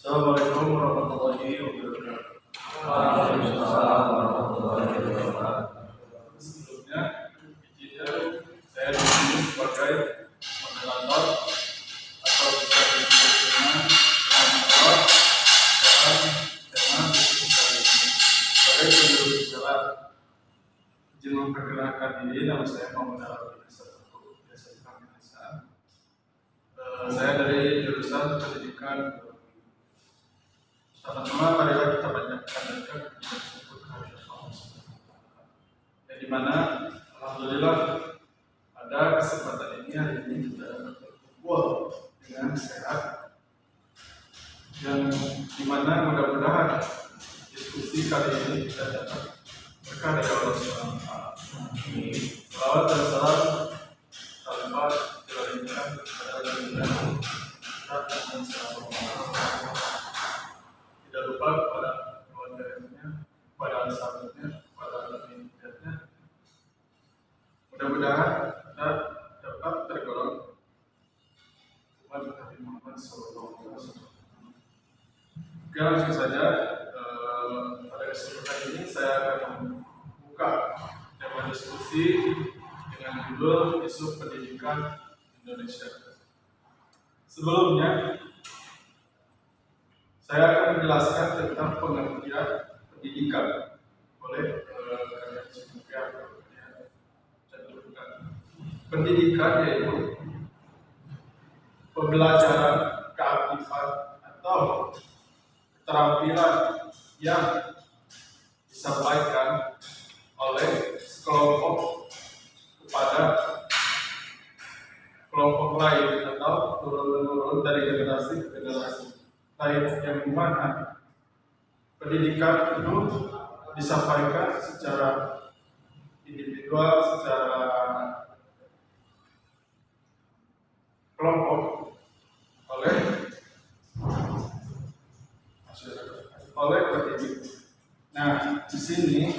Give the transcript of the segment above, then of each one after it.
Assalamualaikum warahmatullahi wabarakatuh. Waalaikumsalam warahmatullahi wabarakatuh. Sebelumnya, izinkan saya di sini sebagai moderator atau bisa disebut dengan moderator dalam diskusi kali ini. Sebagai penjuru bicara, izin memperkenalkan diri. Nama saya Muhammad Al-Fatih Biasa. Saya dari jurusan Pendidikan. Teman-teman, marilah kita panjatkan puji syukur kehadirat Allah Subhanahu wa Ta'ala. Yang dimana alhamdulillah pada kesempatan ini hari ini kita berkumpul dengan sehat, yang dimana mudah-mudahan diskusi kali ini kita dapat berkah dari Allah Subhanahu wa Ta'ala. Salawat dan salam tanpa dilanjutkan kepada Nabi dan sahabat. Tidak lupa kepada keluarganya, kepada sahabatnya, kepada teman-temannya. Mudah-mudahan kita dapat tergolong umat Nabi Muhammad SAW. Oke, langsung saja. Pada kesempatan ini saya akan membuka tema diskusi dengan judul isu pendidikan Indonesia. Sebelumnya, saya akan menjelaskan tentang pengertian pendidikan oleh kalian semua. Pendidikan yaitu pembelajaran keaktifan atau keterampilan yang disampaikan oleh sekelompok kepada kelompok lain atau turun-menurun dari generasi ke generasi. Yang dimana pendidikan itu disampaikan secara individual, secara kelompok oleh pendidik. Nah, di sini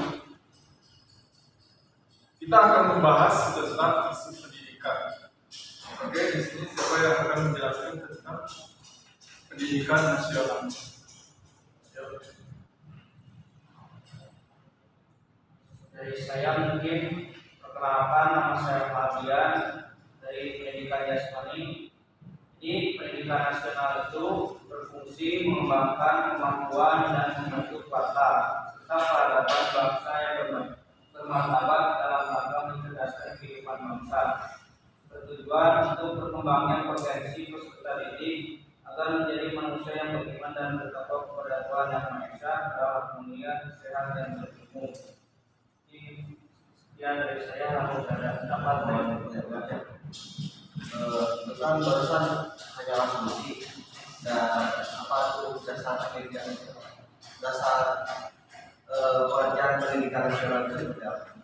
kita akan membahas tentang isu pendidikan. Oke, di sini saya akan menjelaskan tentang pendidikan nasional. Dari saya mungkin perkenalkan, nama saya Fabian dari Pendidikan Jasmani. Jadi pendidikan nasional itu berfungsi mengembangkan kemampuan dan membentuk watak serta peradaban bangsa yang bermartabat dalam rangka mencerdaskan kehidupan bangsa. Bertujuan untuk berkembangnya potensi peserta didik agar menjadi manusia yang beriman dan bertakwa kepada Tuhan Yang Maha Esa dalam harmonia, sehat dan berilmu. Sekian dari saya, lalu ada pendapat dari Bukan barusan hanyalah solusi dan apa itu dasar pendidikan, dasar pengajaran pendidikan nasional itu seperti apa?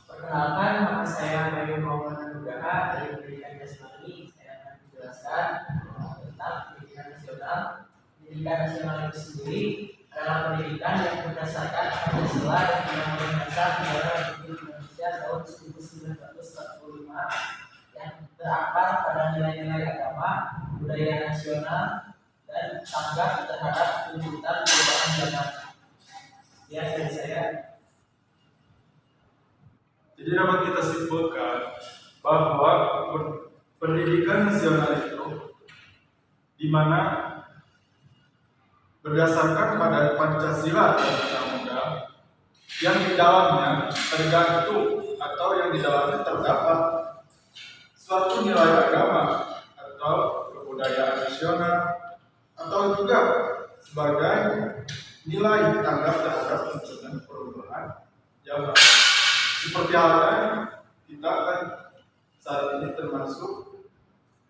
Perkenalkan, nama saya Bayu Muhammad Nugraha dari Pendidikan Jasmani. Saya akan menjelaskan tentang pendidikan nasional. Pendidikan nasional itu sendiri adalah pendidikan yang berdasarkan Pancasila dan Undang-Undang Dasar Negara Republik Indonesia tahun 1945 yang berakar pada nilai-nilai agama, budaya nasional, dan tanggap terhadap tuntutan perubahan zaman. Ya, dari saya. Jadi dapat kita simpulkan bahwa pendidikan nasional itu di mana berdasarkan pada Pancasila dan Undang-Undang yang di dalamnya tergantung atau yang di dalamnya terdapat suatu nilai agama atau kebudayaan nasional atau juga sebagai nilai tanggap terhadap tuntutan perubahan zaman. Seperti halnya kita kan saat ini termasuk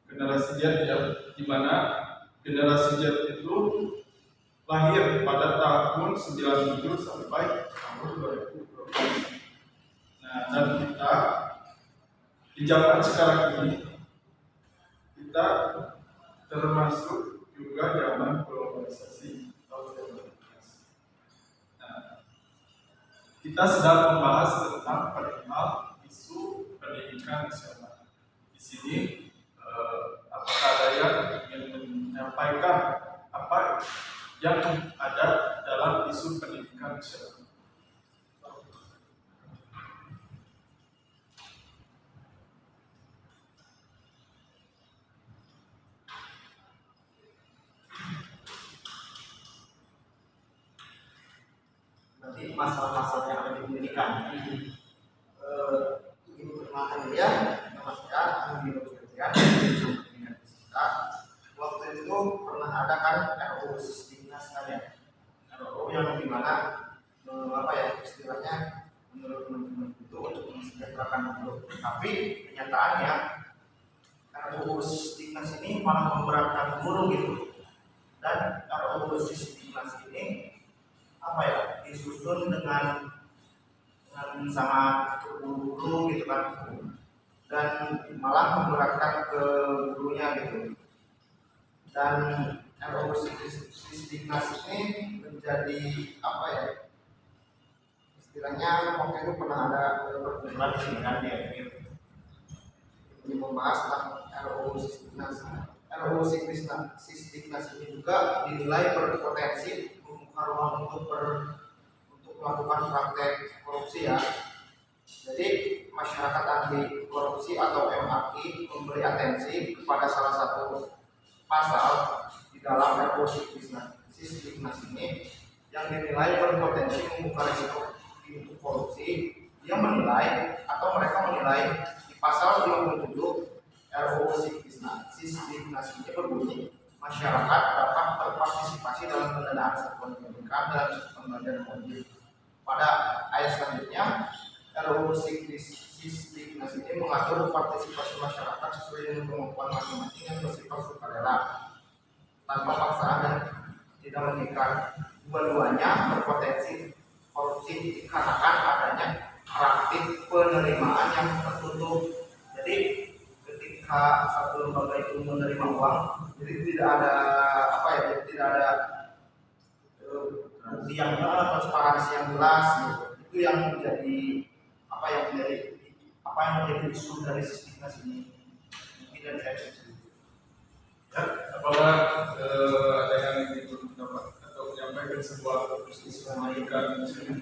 generasi Z, di mana generasi Z itu lahir pada tahun 97 sampai tahun 2020. Nah, dan kita di zaman sekarang ini kita termasuk juga zaman globalisasi atau globalisasi. Nah, kita sedang membahas tentang perihal sini apakah ada yang ingin menyampaikan apa yang ada dalam isu pendidikan nasional? Nanti masalah-masalah yang ada di pendidikan. Ingin perkenalkan dia, nama saya Andi Nurjatian, dengan kita. Waktu itu pernah ada kan RUU Sistimnas kan ya, RUU yang dimana apa ya istilahnya menurut teman-teman itu untuk mensejahterakan guru. Tapi kenyataannya RUU Sistimnas ini malah memberatkan guru gitu. Dan RUU Sistimnas ini apa ya disusun dengan sangat terburu-buru gitu kan, dan malah memberatkan ke gurunya gitu. Dan RUU Sistimnas ini menjadi apa ya istilahnya waktu itu pernah ada perkumpulan di sini kan dia ini membahas tentang RUU Sistimnas. RUU Sistimnas ini juga dinilai berpotensi membuka ruang untuk melakukan praktek korupsi ya. Jadi masyarakat anti korupsi atau MAKI memberi atensi kepada salah satu pasal di dalam RUU Sistimnas ini yang dinilai berpotensi membuka risiko untuk korupsi. Dia menilai atau mereka menilai di pasal 57 RUU Sistimnas ini berbunyi masyarakat dapat berpartisipasi dalam pendanaan satuan pendidikan dan pembagian wajib. Pada ayat selanjutnya, RUU Sistimnas ini mengatur partisipasi masyarakat sesuai dengan kemampuan masing-masing yang bersifat sukarela, tanpa paksaan dan tidak mengikat. Dua-duanya berpotensi korupsi dikarenakan adanya praktik penerimaan yang tertutup. Jadi ketika satu lembaga itu menerima uang, jadi tidak ada apa ya, tidak ada bukti yang transparansi yang jelas gitu. Itu yang menjadi apa yang menjadi isu dari Sistimnas ini. Mungkin dari saya itu. Ya, apakah ada yang ingin mendapat atau menyampaikan sebuah isu pendidikan nasional?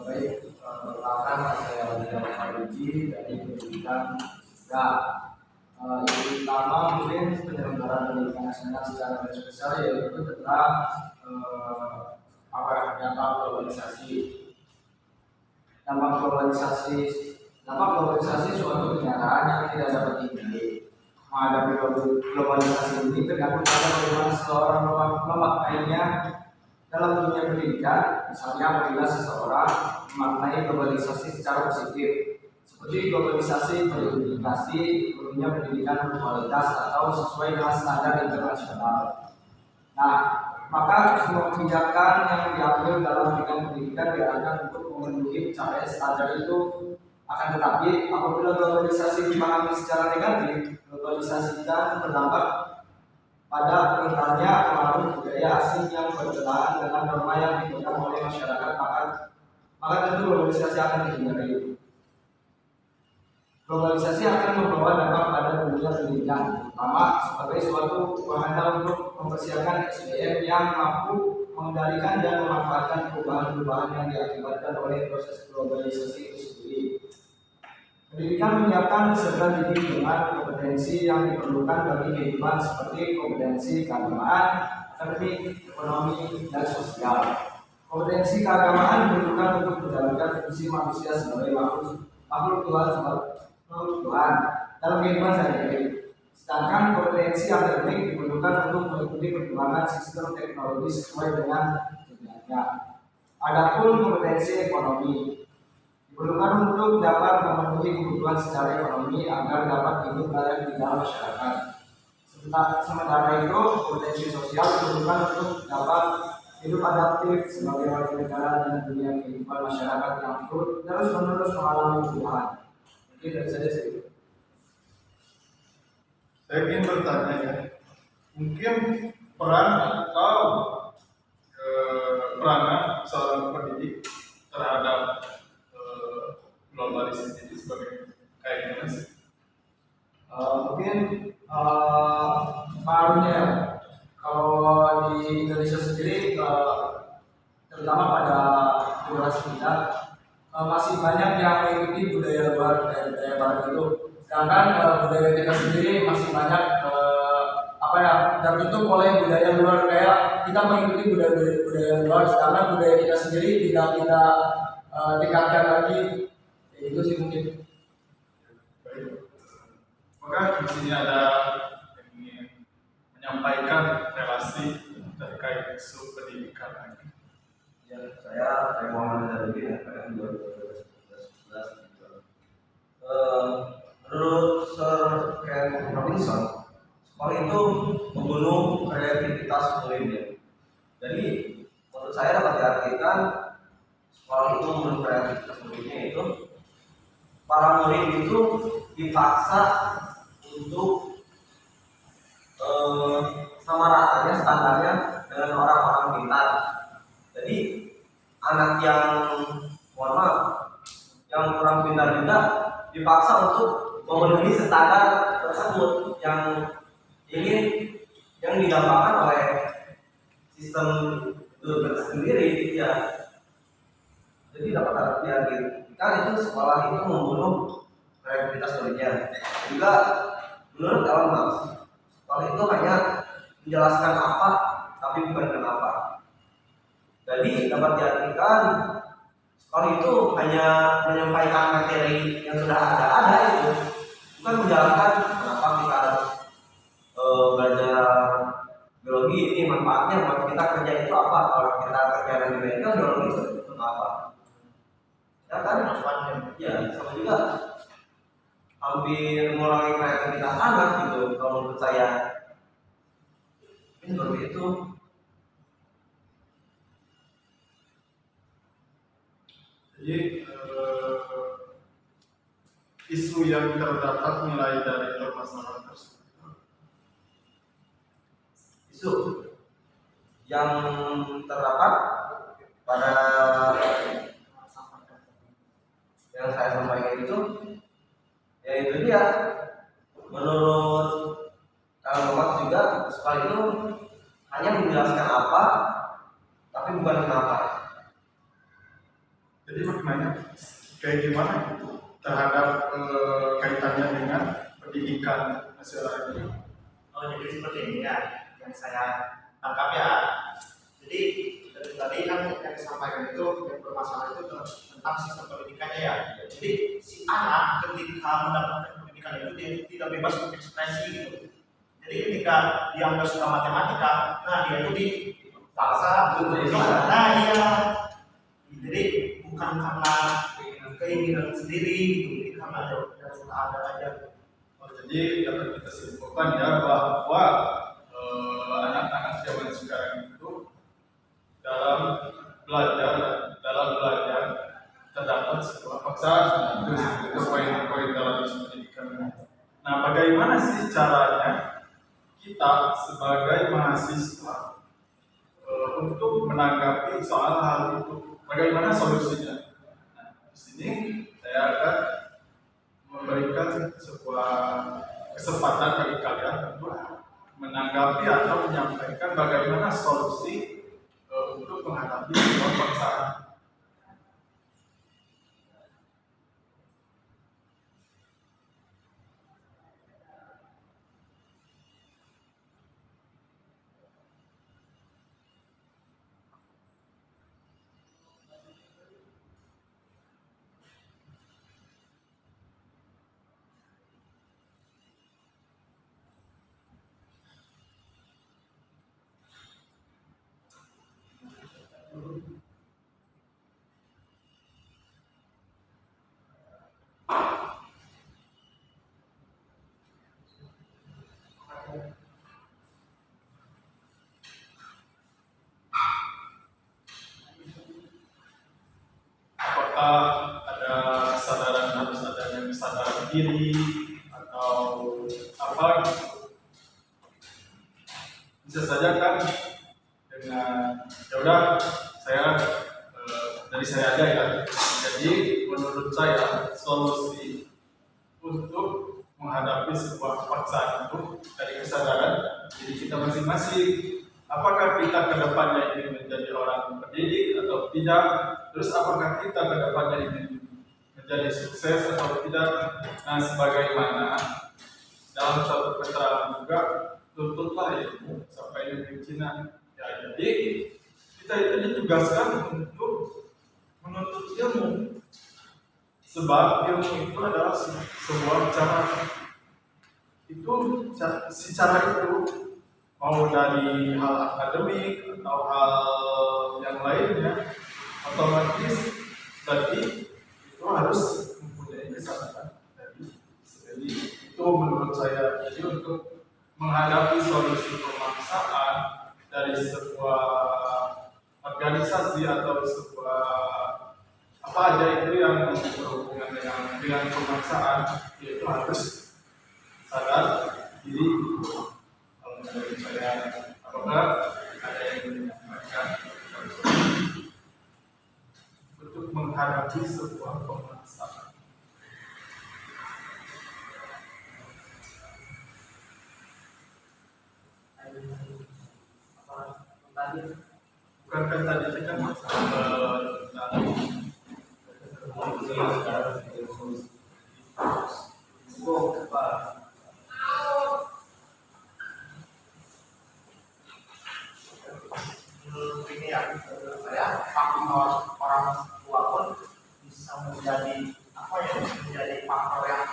Baik, perkenalkan saya Wadidam Faruji dari pendidikan Sisda. Yang pertama mungkin penyelenggaraan pendidikan nasional secara garis besar yaitu tentang dampak globalisasi. Dampak globalisasi suatu kenyataan yang tidak dapat dihindari. Menghadapi globalisasi ini tergantung pada bagaimana seseorang memaknainya dalam dunia pendidikan. Misalnya apabila seseorang memaknai globalisasi secara positif, seperti globalisasi berindikasi perlunya pendidikan berkualitas atau sesuai dengan standar internasional. Nah, maka semua kebijakan yang diambil dalam bidang pendidikan diarahkan untuk memenuhi pencapaian standar itu. Akan tetapi, apabila globalisasi dipahami secara negatif, globalisasi dan berdampak pada peningkatannya pengaruh budaya asing yang bertentangan dengan norma yang dipegang oleh masyarakat, maka tentu globalisasi akan dihindari. Globalisasi akan membawa dampak pada dunia pendidikan, terutama sebagai suatu wahana untuk mempersiapkan SDM yang mampu mengendalikan dan memanfaatkan perubahan-perubahan yang diakibatkan oleh proses globalisasi itu sendiri. Pendidikan menyiapkan peserta didik dengan kompetensi yang diperlukan bagi kehidupan seperti kompetensi keagamaan, akademik, ekonomi, dan sosial. Kompetensi keagamaan diperlukan untuk menjalankan fungsi manusia sebagai makhluk Tuhan dalam kehidupan sehari-hari. Sedangkan kompetensi akademik diperlukan untuk mengikuti perkembangan sistem teknologi sesuai dengan kebutuhannya. Adapun kompetensi ekonomi diperlukan untuk dapat memenuhi kebutuhan secara ekonomi agar dapat hidup layak di dalam masyarakat. Sementara itu, kompetensi sosial diperlukan untuk dapat hidup adaptif sebagai warga negara dan dunia kehidupan masyarakat yang terus-menerus mengalami perubahan. Mungkin dari saya sih. Saya ingin bertanya ya, mungkin peran atau peranan seorang pendidik terhadap globalisasi itu sebagai kayak gimana sih? Mungkin pengaruhnya kalau di Indonesia sendiri terutama pada generasi kita masih banyak yang mengikuti budaya luar budaya barat itu, sedangkan budaya kita sendiri masih banyak tertutup oleh budaya luar, kayak kita mengikuti budaya luar sedangkan budaya kita sendiri tidak kita tingkatkan lagi. Itu sih mungkin. Baik. Maka di sini ada yang ingin menyampaikan relasi terkait isu pendidikan lagi. Ya, saya Muhammad Zadudin ya, KM 2011 gitu. Menurut Sir Ken Robinson, sekolah itu membunuh kreativitas muridnya. Jadi menurut saya dapat diartikan sekolah itu membunuh kreativitas muridnya itu para murid itu dipaksa untuk sama ratanya standarnya dengan orang-orang pintar. Jadi anak yang mohon maaf yang kurang pintar juga dipaksa untuk memenuhi standar tersebut yang didapatkan oleh sistem itu sendiri ya. Jadi dapat diartikan itu sekolah itu membunuh kreativitas muridnya. Juga menurut Elon Musk, sekolah itu hanya menjelaskan apa tapi bukan kenapa. Jadi dapat diartikan sekolah itu hanya menyampaikan materi yang sudah ada itu, bukan menjalankan kenapa kita harus belajar biologi ini manfaatnya buat kita kerja itu apa, kalau kita kerja di bengkel biologi itu apa. Ya kan? Ya, sama juga hampir mengurangi kreativitas anak gitu kalau menurut saya. Ini seperti itu. Jadi isu yang terdapat mulai dari permasalahan tersebut. Isu yang terdapat pada yang saya sampaikan itu, yaitu dia menurut Elon Musk juga sekolah itu hanya menjelaskan apa tapi bukan kenapa. Jadi maknanya kayak gimana gitu terhadap kaitannya dengan pendidikan nasional ini? Oh, jadi seperti ini ya yang saya tangkap ya. Jadi tadi kan yang disampaikan itu yang bermasalah itu tentang sistem pendidikannya ya. Jadi si anak ketika mendapatkan pendidikan itu dia tidak bebas berekspresi gitu. Jadi ketika dia nggak suka matematika, nah dia itu dipaksa untuk nah iya. Jadi bukan karena keinginan sendiri gitu, jadi karena ada suka ada aja. Jadi dapat kita simpulkan ya bahwa anak-anak zaman sekarang itu dalam belajar terdapat sebuah paksaan. Itu poin-poin dalam isu pendidikan. Nah, bagaimana sih caranya kita sebagai mahasiswa untuk menanggapi soal hal itu? Bagaimana solusinya? Nah, di sini saya akan memberikan sebuah kesempatan bagi kalian untuk menanggapi atau menyampaikan bagaimana solusi untuk menghadapi sebuah paksaan. Apakah ada kesadaran harus adanya kesadaran diri atau apa gitu? bisa saja kan dengan ya udah saya dari saya aja ya. Jadi menurut saya solusi untuk menghadapi sebuah paksaan itu dari kesadaran diri kita masing-masing. Apakah kita ke depannya ingin menjadi orang pendidik atau tidak? Terus apakah kita ke depannya ingin menjadi sukses atau tidak? Nah, sebagaimana dalam suatu keterangan juga tuntutlah ilmu sampai negeri Cina. Ya, jadi kita itu ditugaskan untuk menuntut ilmu. Sebab ilmu itu adalah sebuah cara. Itu secara itu mau dari hal akademik atau hal yang lainnya, otomatis berarti itu harus mempunyai kesadaran. Jadi itu menurut saya. Jadi untuk menghadapi solusi pemaksaan dari sebuah organisasi atau sebuah apa aja itu yang berhubungan dengan pemaksaan, yaitu harus sadar diri. Kalau menurut saya, apakah ada yang menyampaikan untuk menghadapi sebuah pemaksaan? Bukankah tadi kita masalah ini ya, saya faktor orang tua pun bisa menjadi apa ya, menjadi faktor yang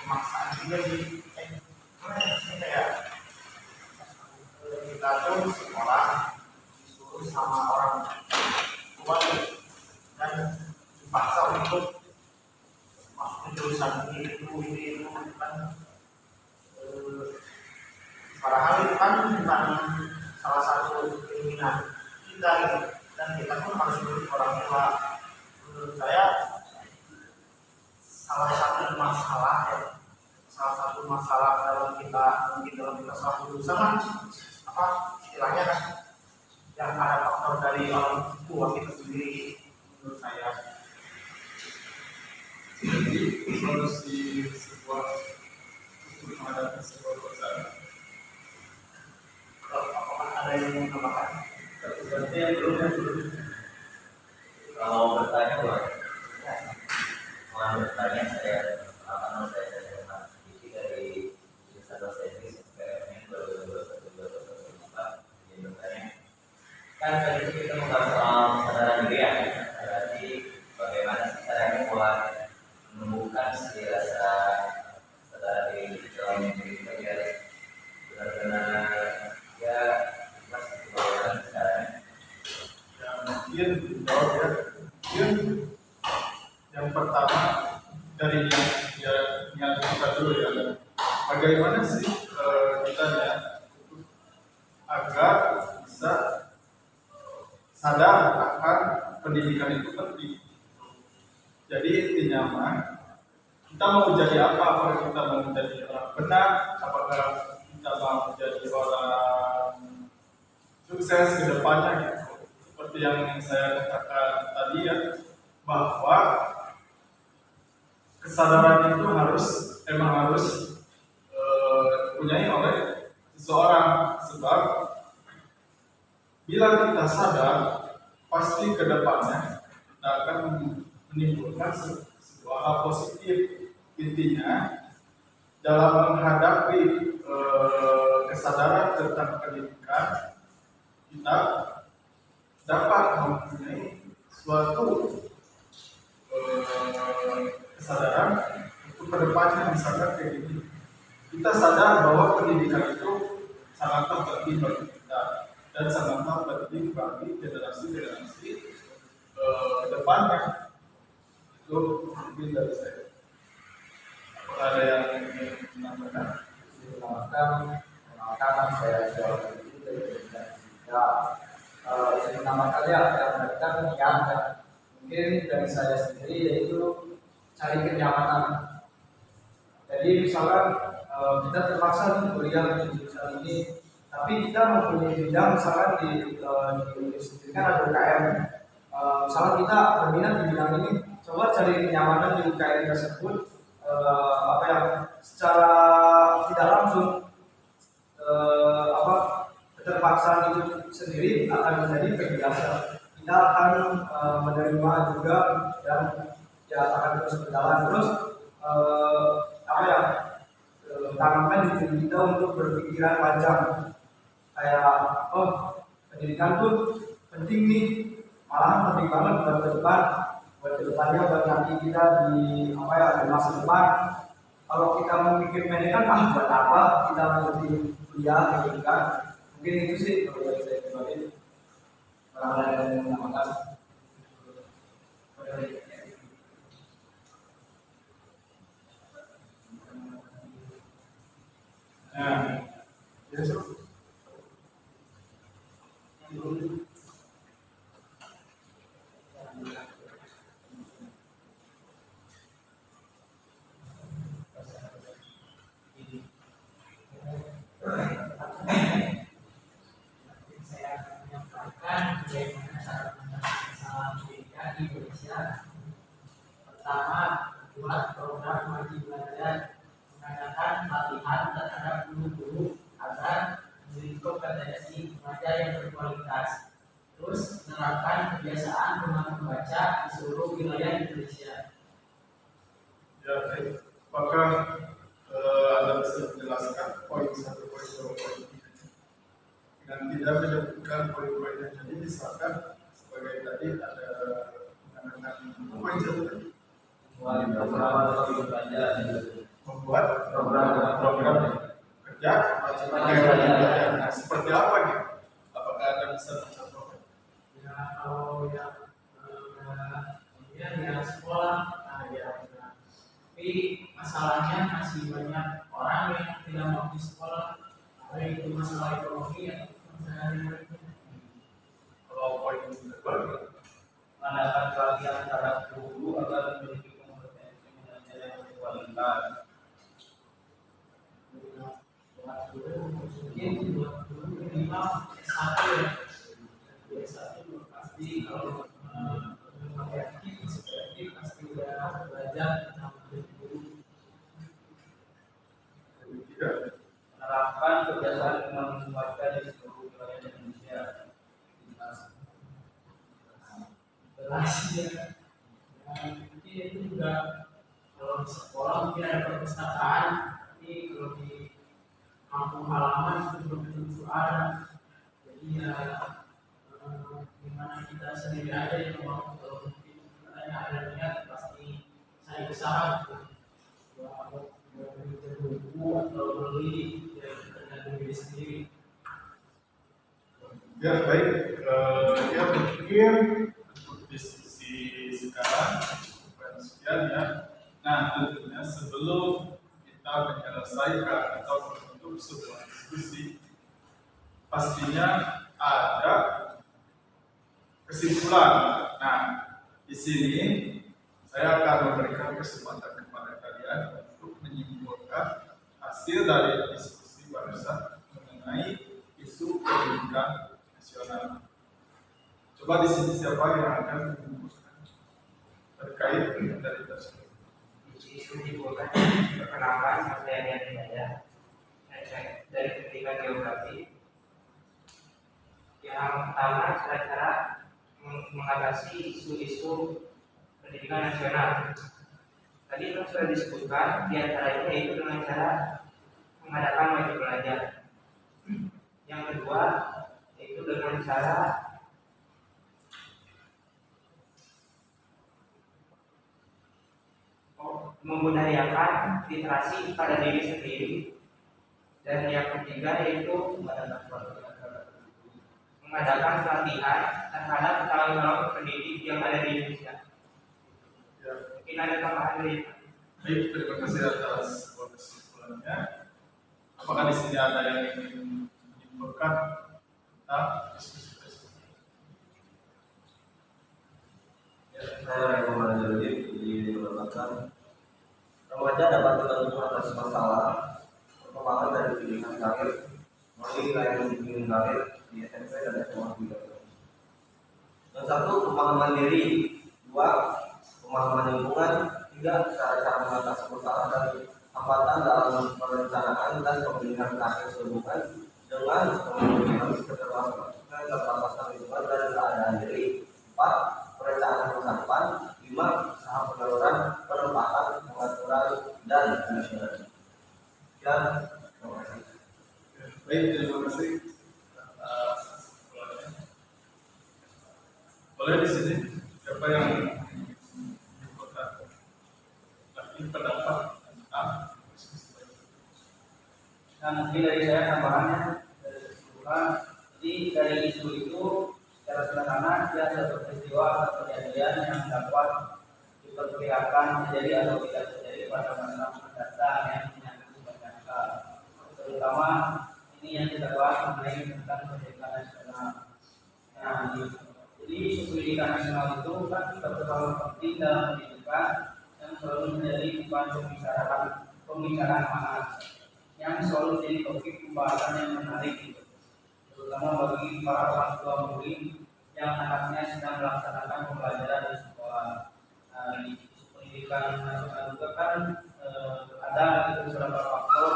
pemaksaan juga di kayak kita tuh sekolah disuruh sama orang tua dan dipaksa untuk masuk ke jurusan ini itu kan padahal itu kan bukan salah satu keinginan kita gitu. Dan kita pun harus menurut orang tua. Menurut saya salah satu masalah dalam kita mungkin dalam kita salah jurusan kan apa istilahnya kan yang ada faktor dari orang tua kita sendiri menurut saya. Jadi solusi sebuah untuk menghadapi sebuah paksaan. Apakah ada yang mau menambahkan? Seperti yang belum. Kalau bertanya boleh. Mau bertanya saya akan saya isi dari jurusan bahasa Inggris PMN 2021-2024. Jadi bertanya. Kan tadi kita membahas soal kesadaran diri ya. Berarti bagaimana sih caranya mulai menumbuhkan si rasa kesadaran diri dalam diri kita biar benar-benar ya masih dibawakan sekarang. Mungkin jawab ya. Mungkin yang pertama dari yang kita dulu ya. Bagaimana sih kita ya agar bisa sadar akan pendidikan itu penting. Jadi intinya mah kita mau jadi apa? Apakah kita mau menjadi orang benar? Apakah kita mau menjadi orang sukses ke depannya gitu. Seperti yang saya katakan tadi ya, bahwa kesadaran itu emang harus dipunyai oleh seseorang. Sebab bila kita sadar, pasti ke depannya kita akan menimbulkan sebuah hal positif. Intinya dalam menghadapi kesadaran tentang pendidikan, kita dapat mempunyai suatu kesadaran untuk kedepannya. Misalkan kayak gini, kita sadar bahwa pendidikan itu sangatlah penting bagi kita dan sangatlah penting bagi generasi-generasi kedepannya. Itu mungkin dari saya. Apakah ada yang ingin menambahkan? Perkenalkan saya jawab itu dari yang pertama kali yang mereka mengingatkan mungkin dari saya sendiri yaitu cari kenyamanan. Jadi misalkan kita terpaksa kuliah di jurusan ini Tapi kita mempunyai bidang misalkan di universitas kan ada UKM. Misalnya kita berminat di bidang ini, coba cari kenyamanan di UKM tersebut. Secara tidak langsung keterpaksaan itu sendiri akan menjadi kebiasaan. Kita akan menerima juga dan ya akan terus berjalan terus tanamkan di diri kita untuk berpikiran panjang kayak pendidikan tuh penting nih, malah penting banget buat kedepannya buat nanti kita di masa depan. Kalau kita memikir pendek kan buat apa kita lanjutin kuliah gitu kan. Mungkin itu sih kalau dari saya pribadi. Barangkali ada yang menambahkan. Nah, yes. Bagaimana cara masalah pendidikan di Indonesia. Pertama, buat program wajib belajar, mengadakan pelatihan terhadap guru-guru agar menjadi kompetensi pengajar yang berkualitas. Terus menerapkan kebiasaan rumah membaca di seluruh wilayah Indonesia. Ya, baik. Apakah Anda bisa menjelaskan poin 1, poin 2, poin 3 dan tidak menyebutkan poin-poinnya? Jadi misalkan sebagai tadi ada poin 1 tadi membuat program kerja nah, seperti apa nih? Apakah Anda bisa mencontohkan? Ya, kalau yang sekolah, tapi masalahnya masih banyak orang yang tidak mau di sekolah, baik itu masalah ekonomi atau masalah Kalau poin kedua, mengadakan pelatihan terhadap guru agar memiliki kompetensi mengajar yang berkualitas. Mungkin buat guru minimal S1 ya. S1 pasti kalau pasti udah belajar tentang guru. tidak. Menerapkan kebiasaan membaca di seluruh wilayah Indonesia. Berhasil. Mungkin itu juga kalau di sekolah mungkin ada perpustakaan, tapi kalau di kampung halaman itu belum tentu ada. Jadi ya gimana kita sendiri aja yang mau, kalau mungkin ada niat pasti saya usaha beli buku atau beli dengan diri sendiri. Ya baik, ya mungkin untuk diskusi sekarang cukup sekian ya. Nah tentunya sebelum kita menyelesaikan atau menutup sebuah diskusi, pastinya ada kesimpulan. Nah di sini saya akan memberikan kesempatan kepada kalian untuk menyimpulkan hasil dari diskusi barusan mengenai isu pendidikan nasional. Coba di sini siapa yang akan menyimpulkan terkait dari tersebut? Isu dibuat perkenalkan materi yang dibaca dari pendidikan geografi. Yang pertama, cara-cara mengatasi isu-isu pendidikan nasional. Tadi kan sudah disebutkan, di antaranya yaitu dengan cara mengadakan wajib belajar. Yang kedua, yaitu dengan cara membudayakan literasi pada diri sendiri. Dan yang ketiga yaitu mengadakan pelatihan terhadap calon-calon pendidik yang ada di Indonesia. Ya. Mungkin ada tambahan dari Baik, terima kasih atas kesimpulannya. Apakah di sini ada yang ingin menyimpulkan tentang diskusi tersebut? Ya, saya Muhammad Jalil menambahkan remaja dapat tergantung atas masalah perkembangan dari pilihan karir melalui layanan bimbingan karir di SMP dan SMA juga. Yang satu, pemahaman diri. Dua, pemahaman lingkungan. Tiga, cara-cara mengatasi masalah dan hambatan dalam perencanaan dan pemilihan karir sehubungan dengan pemilihan keterbatasan lingkungan dan keadaan diri. Empat, perencanaan masa depan. Lima, usaha penyaluran, penempatan, pengaturan, dan penyusunan. Dan terima kasih. Baik, terima kasih. Boleh di sini siapa yang lagi pendapat tentang Nah, mungkin dari saya tambahannya dari keseluruhan. Jadi dari isu itu secara sederhana dia satu peristiwa atau kejadian yang dapat diperkirakan terjadi atau tidak terjadi pada masa mendatang yang menyangkut banyak hal. Terutama ini yang kita bahas mengenai tentang pendidikan nasional. Nah, jadi isu pendidikan nasional itu kan terlalu penting dalam pendidikan yang selalu menjadi bahan pembicaraan hangat yang selalu jadi topik pembahasan yang menarik, terutama bagi para orang tua murid yang anaknya sedang melaksanakan pembelajaran di sekolah. Nah, di pendidikan nasional juga kan ada beberapa faktor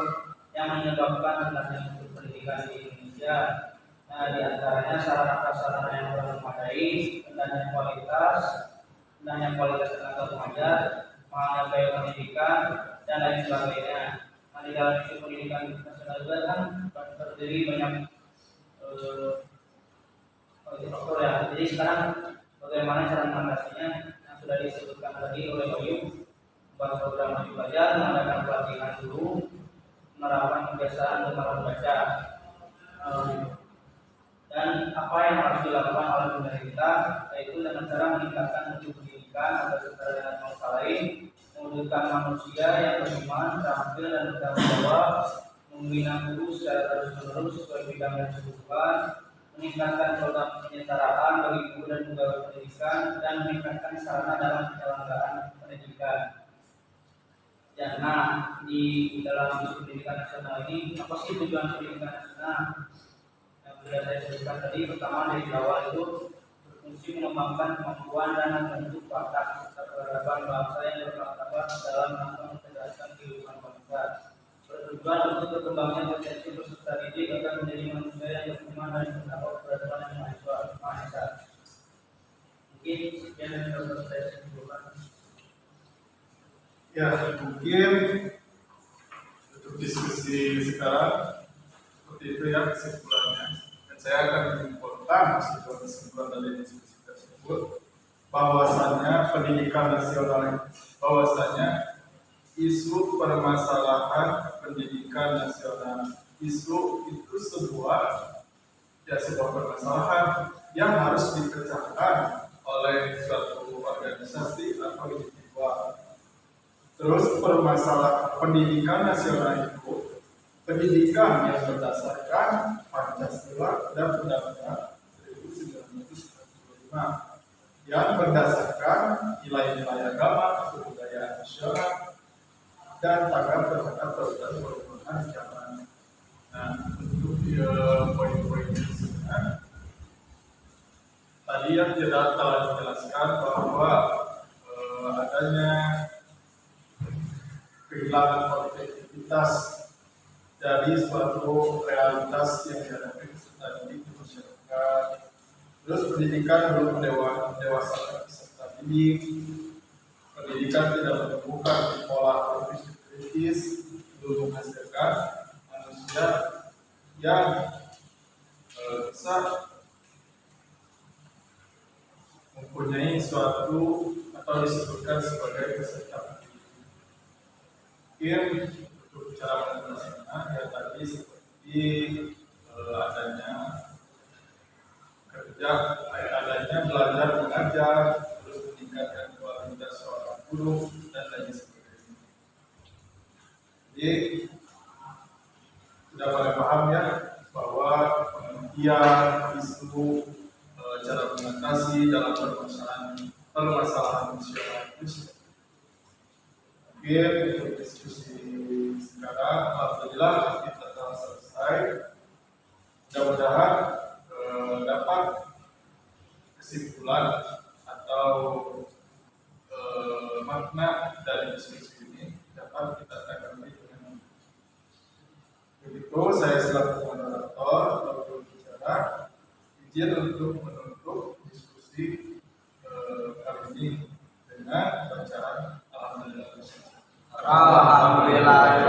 yang menyebabkan rendahnya mutu pendidikan di Indonesia. Nah, di antaranya sarana prasarana yang kurang memadai, rendahnya kualitas tenaga pengajar, mahalnya biaya pendidikan, dan lain sebagainya. Nah, di dalam isu pendidikan nasional juga kan terdiri banyak faktor ya. Jadi sekarang bagaimana cara mengatasinya yang sudah disebutkan tadi oleh Bayu, membuat program wajib belajar, mengadakan pelatihan guru, menerapkan kebiasaan gemar membaca, dan apa yang harus dilakukan oleh pemerintah, yaitu dengan cara meningkatkan mutu pendidikan agar setara dengan bangsa lain, mewujudkan manusia yang beriman, terampil dan bertanggung jawab, membina guru secara terus-menerus sesuai bidang yang dibutuhkan, meningkatkan program penyetaraan bagi guru dan pegawai pendidikan, dan meningkatkan sarana dalam penyelenggaraan pendidikan. Ya, nah, di dalam isu pendidikan nasional ini, apa sih tujuan pendidikan nasional? Yang sudah saya sebutkan tadi, pertama dari awal itu berfungsi mengembangkan kemampuan dan membentuk watak serta peradaban bangsa yang bermartabat dalam rangka mencerdaskan kehidupan bangsa. Bertujuan untuk berkembangnya potensi peserta didik agar menjadi manusia yang beriman dan mendapat peradaban yang maha esa. Mungkin sekian yang dapat saya simpulkan. ya mungkin untuk diskusi sekarang seperti itu ya kesimpulannya. Dan saya akan menyimpulkan kesimpulan dari diskusi tersebut bahwasannya pendidikan nasional, bahwasannya isu permasalahan pendidikan nasional, isu itu sebuah permasalahan yang harus dipecahkan oleh suatu organisasi atau individual. Terus permasalahan pendidikan nasional itu pendidikan yang berdasarkan Pancasila dan Undang-Undang 1945 yang berdasarkan nilai-nilai agama, kebudayaan nasional, dan taat terhadap peraturan perundang-undangan zaman. Nah, untuk poin-poin tersebut, tadi yang telah dijelaskan bahwa adanya kehilangan objektivitas dari suatu realitas yang dihadapi peserta didik di masyarakat. Terus pendidikan belum mendewasakan peserta didik. Pendidikan tidak menemukan pola berpikir kritis, belum menghasilkan manusia yang bisa mempunyai suatu atau disebutkan sebagai peserta. Mungkin untuk cara mengatasinya ya tadi seperti adanya belajar mengajar, terus meningkatkan kualitas seorang guru dan lain sebagainya. Jadi sudah pada paham ya bahwa pengertian isu cara mengatasi dalam permasalahan nasional itu. Mungkin untuk diskusi sekarang alhamdulillah kita telah selesai atau makna dari diskusi ini dapat kita tanggapi dengan begitu. Saya selaku moderator atau berbicara izin untuk menutup diskusi kali ini dengan bacaan alhamdulillah. Alhamdulillah.